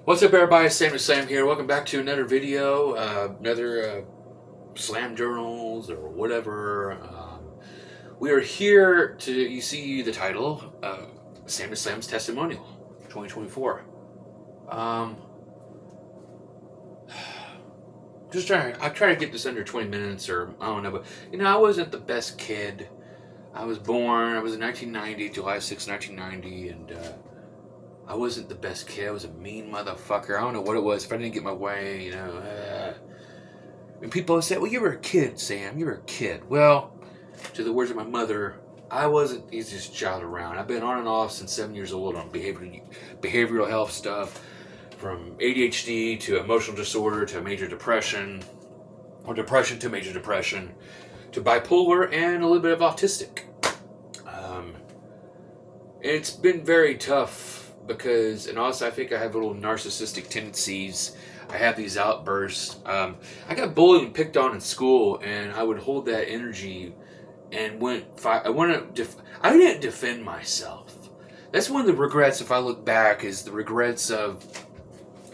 What's up, everybody? Sam here. Welcome back to another video, another Slam Journals or whatever. We are here to, you see the title, Sam's Testimonial 2024. I try to get this under 20 minutes, or I don't know, but I wasn't the best kid. I was in 1990, July 6, 1990, and I wasn't the best kid. I was a mean motherfucker. I don't know what it was. If I didn't get my way, And people say, well, you were a kid, Sam. You were a kid. Well, to the words of my mother, I wasn't the easiest child around. I've been on and off since 7 years old on behavioral health stuff, from ADHD to emotional disorder to major depression, or depression to major depression, to bipolar and a little bit of autistic. It's been very tough. And also I think I have little narcissistic tendencies. I have these outbursts. I got bullied and picked on in school, and I would hold that energy and I didn't defend myself. That's one of the regrets, if I look back, is the regrets of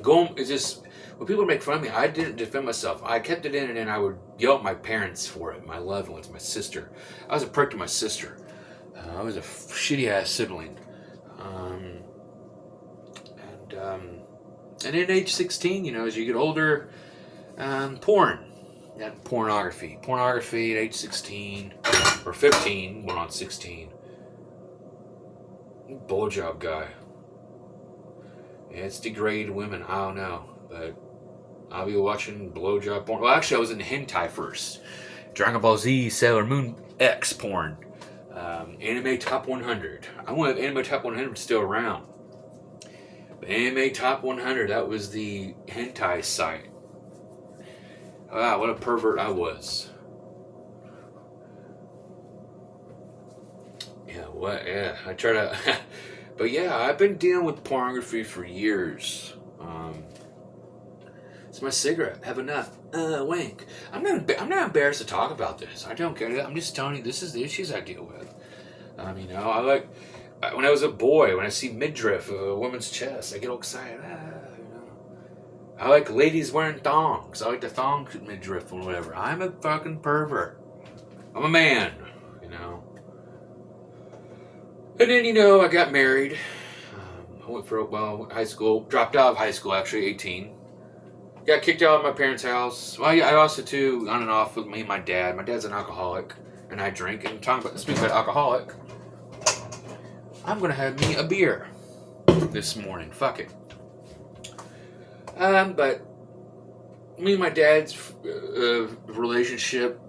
when people make fun of me, I didn't defend myself. I kept it in, and then I would yell at my parents for it, my loved ones, my sister. I was a prick to my sister. I was a shitty ass sibling. And then age 16, as you get older, pornography at age 16 or 15, went on 16. Blowjob guy. Yeah, it's degraded women. I don't know, but I'll be watching blowjob porn. Well, actually, I was in hentai first. Dragon Ball Z, Sailor Moon X porn. Anime Top 100. I wonder if Anime Top 100 is still around. But Anime Top 100, that was the hentai site. Wow, what a pervert I was. I try to... But yeah, I've been dealing with pornography for years. It's my cigarette. Have enough. Wink. I'm not embarrassed to talk about this. I don't get it. I'm just telling you, this is the issues I deal with. I like... When I was a boy, when I see midriff, a woman's chest, I get all excited. I like ladies wearing thongs. I like the thong midriff or whatever. I'm a fucking pervert. I'm a man, And then, I got married. I went for high school. Dropped out of high school, actually, 18. Got kicked out of my parents' house. Well, yeah, I also, too, on and off with me and my dad. My dad's an alcoholic, and I drink. And speaking about alcoholic, I'm going to have me a beer this morning. Fuck it. But me and my dad's relationship,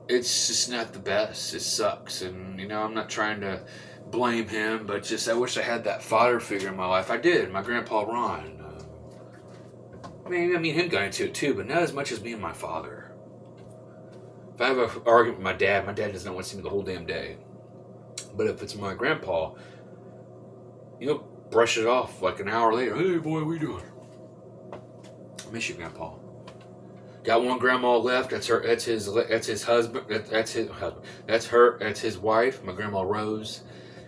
it's just not the best. It sucks. And, I'm not trying to blame him, but just I wish I had that father figure in my life. I did. My grandpa Ron. Him got into it too, but not as much as me and my father. If I have an argument with my dad does not want to see me the whole damn day. But if it's my grandpa, he'll brush it off like an hour later. Hey, boy, what are you doing? I miss you, Grandpa. Got one grandma left. That's his husband. That's his husband. That's his wife. My grandma Rose.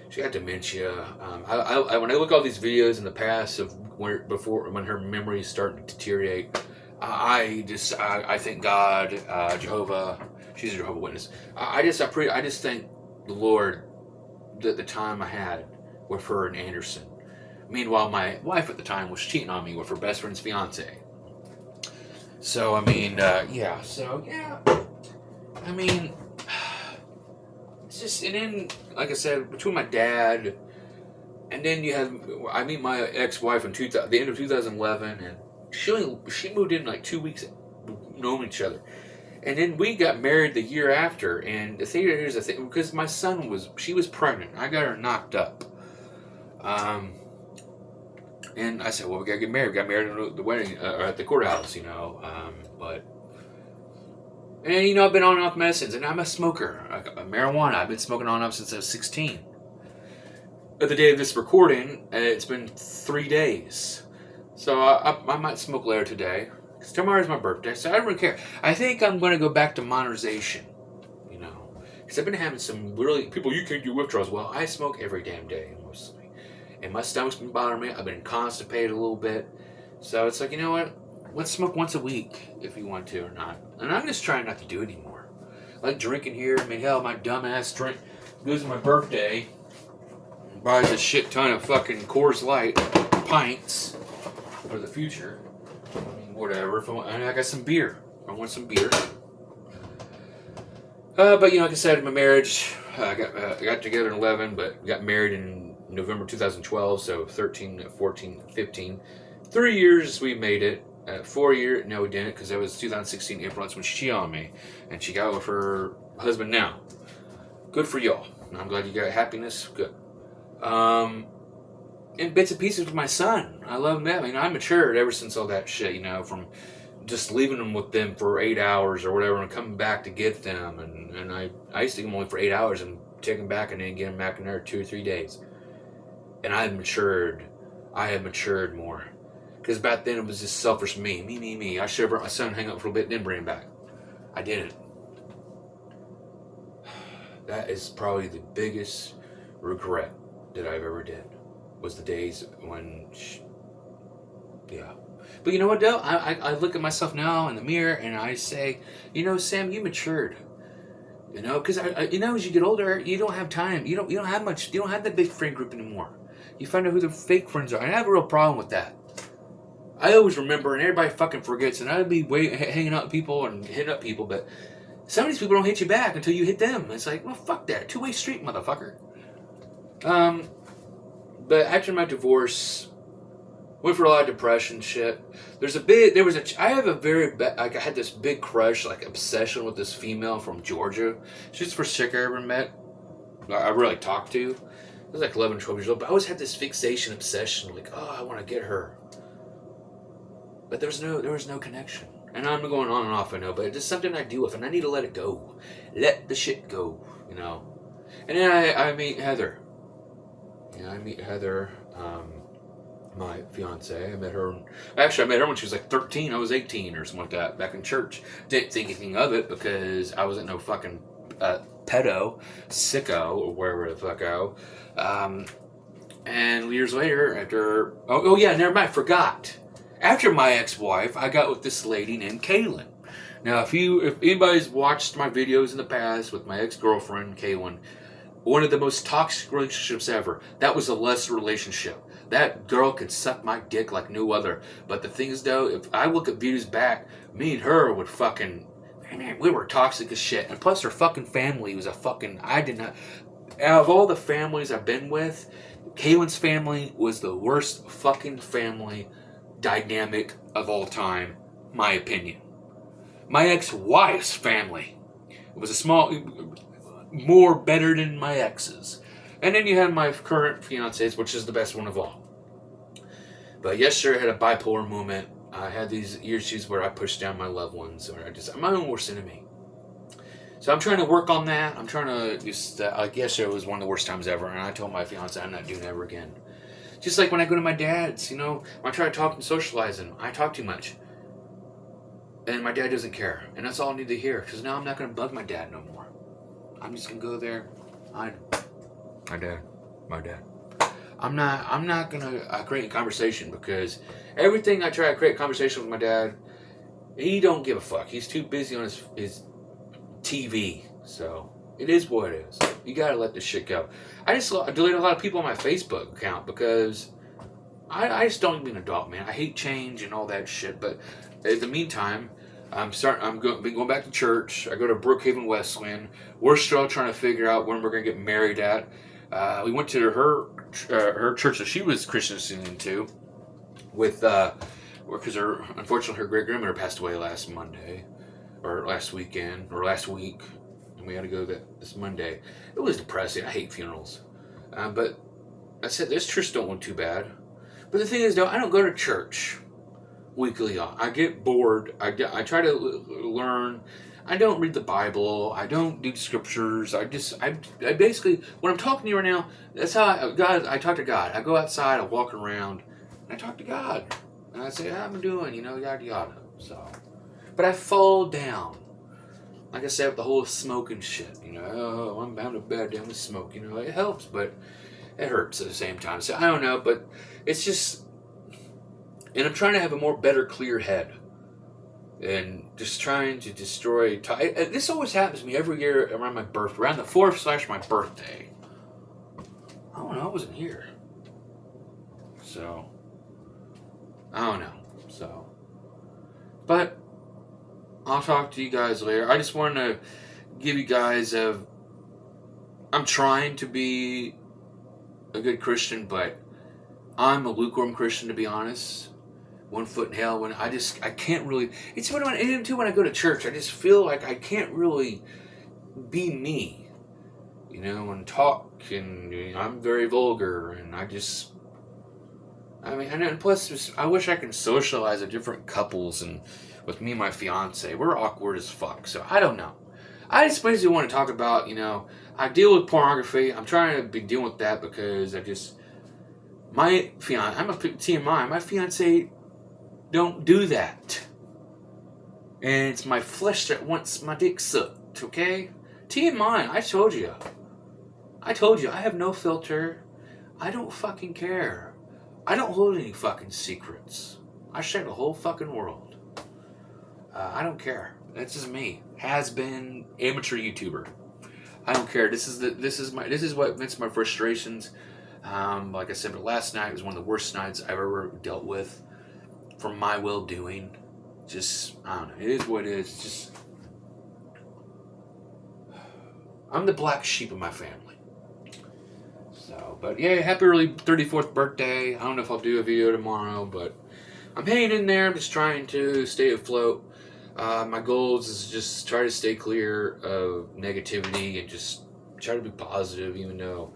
She got dementia. When I look at all these videos in the past of when her memory is starting to deteriorate, I thank God, Jehovah. She's a Jehovah Witness. I just thank the Lord that the time I had with her and Anderson. Meanwhile, my wife at the time was cheating on me with her best friend's fiance. So, yeah. So, yeah. It's just, and then, like I said, between my dad, and then I meet my ex-wife in the end of 2011, and she moved in like 2 weeks, knowing each other. And then we got married the year after, and here's the thing, because my son she was pregnant. I got her knocked up. And I said, well, we gotta get married. We got married at the wedding, or at the courthouse, but... And then, I've been on and off medicines, and I'm a smoker. Marijuana, I've been smoking on and off since I was 16. At the day of this recording, it's been 3 days. So I might smoke later today. Because tomorrow's my birthday, so I don't really care. I think I'm going to go back to modernization, Because I've been having some really, people, you can't do withdrawals. Well, I smoke every damn day, mostly. And my stomach's been bothering me. I've been constipated a little bit. So it's like, you know what? Let's smoke once a week if you want to or not. And I'm just trying not to do it anymore. I like drinking here. I mean, hell, my dumbass drink goes to my birthday and buys a shit ton of fucking Coors Light pints for the future. I mean, whatever. And I got some beer. I want some beer. But, you know, like I said, in my marriage, I got together in 11, but got married in November 2012, so 13, 14, 15. 3 years we made it. 4 years, no, we didn't, because that was 2016 April. That's when she cheated on me, and she got with her husband now. Good for y'all. I'm glad you got happiness. Good. And bits and pieces with my son. I love him. I mean, I matured ever since all that shit, you know, from just leaving them with them for 8 hours or whatever and coming back to get them. And I used to leave them only for 8 hours and take them back and then get them back in there 2 or 3 days. And I have matured more. Because back then it was just selfish me. I should have brought my son, hang out for a bit, then bring him back. I didn't. That is probably the biggest regret that I've ever did. Was the days when, yeah. But you know what, though? I look at myself now in the mirror and I say, you know, Sam, you matured. You know, because you know, as you get older, you don't have time. You don't have much. You don't have that big friend group anymore. You find out who the fake friends are. And I have a real problem with that. I always remember, and everybody fucking forgets. And I'd be hanging out with people and hitting up people, but some of these people don't hit you back until you hit them. It's like, well, fuck that. Two-way street, motherfucker. But after my divorce, went for a lot of depression shit. I had this big crush, like obsession with this female from Georgia. She's the first chick I ever met. I really talked to. I was like 11, 12 years old, but I always had this fixation, obsession, like, oh, I want to get her. But there was no connection. And I'm going on and off, I know, but it's just something I deal with, and I need to let it go. Let the shit go, you know. And then I meet Heather. My fiance. I met her when she was like 13. I was 18 or something like that, back in church. Didn't think anything of it because I wasn't no fucking pedo, sicko, or wherever the fuck go. And years later, after... Oh yeah, never mind, forgot. After my ex-wife, I got with this lady named Kaylin. Now, if anybody's watched my videos in the past with my ex-girlfriend, Kaylin, one of the most toxic relationships ever. That was a lust relationship. That girl could suck my dick like no other. But the thing is, though, if I look at videos back, me and her would fucking... Man, we were toxic as shit. And plus, her fucking family was a fucking... I did not... Out of all the families I've been with, Kaylin's family was the worst fucking family dynamic of all time, my opinion. My ex-wife's family was more better than my ex's. And then you had my current fiancés, which is the best one of all. But yesterday I had a bipolar moment. I had these issues where I pushed down my loved ones, or I'm my own worst enemy. So I'm trying to work on that. I'm trying to like yesterday was one of the worst times ever, and I told my fiance I'm not doing it ever again. Just like when I go to my dad's, you know, when I try to talk and socialize him, I talk too much. And my dad doesn't care. And that's all I need to hear, because now I'm not going to bug my dad no more. I'm just going to go there. My dad. I'm not going to create a conversation, because everything I try to create a conversation with my dad, he don't give a fuck. He's too busy on his TV. So it is what it is. You got to let this shit go. I just deleted a lot of people on my Facebook account because I just don't be an adult, man. I hate change and all that shit. But in the meantime, been going back to church. I go to Brookhaven Wesleyan. We're still trying to figure out when we're going to get married at. We went to her church that she was Christianing to, because unfortunately her great grandmother passed away last Monday, or last weekend, or last week, and we had to go this Monday. It was depressing. I hate funerals, but I said this church don't look too bad. But the thing is, though, I don't go to church weekly. I get bored. I try to learn. I don't read the Bible. I don't do scriptures. I basically, when I'm talking to you right now, that's how I talk to God. I go outside, I walk around, and I talk to God. And I say, how am I doing? Yada, yada. So, but I fall down. like I said, with the whole smoking shit, oh, I'm having a bad day, I'm gonna smoke, it helps, but it hurts at the same time. So I don't know, but it's just, and I'm trying to have a more better, clear head, and just trying to destroy. This always happens to me every year around my birthday, around the 4th / my birthday. I don't know, I wasn't here, so I don't know. So, but I'll talk to you guys later. I just wanted to give you guys I'm trying to be a good Christian, but I'm a lukewarm Christian, to be honest. One foot in hell. When I can't really. It's when I go to church, I just feel like I can't really be me, and talk, and I'm very vulgar, and and plus, I wish I could socialize with different couples, and with me and my fiance, we're awkward as fuck. So I don't know. I just basically want to talk about, I deal with pornography. I'm trying to be dealing with that because my fiance, I'm a TMI. My fiance don't do that, and it's my flesh that wants my dick sucked. Okay, TMI. I told you. I have no filter. I don't fucking care. I don't hold any fucking secrets. I share the whole fucking world. I don't care. That's just me. Has been amateur YouTuber. I don't care. This is what vents my frustrations. Like I said, but last night was one of the worst nights I've ever dealt with from my well doing. Just, I don't know. It is what it is. Just, I'm the black sheep of my family. So, but yeah, happy early 34th birthday. I don't know if I'll do a video tomorrow, but I'm hanging in there. I'm just trying to stay afloat. My goals is just try to stay clear of negativity and just try to be positive, even though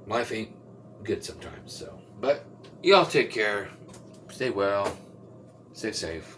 life ain't good sometimes. So, but y'all take care. Stay well. Stay safe.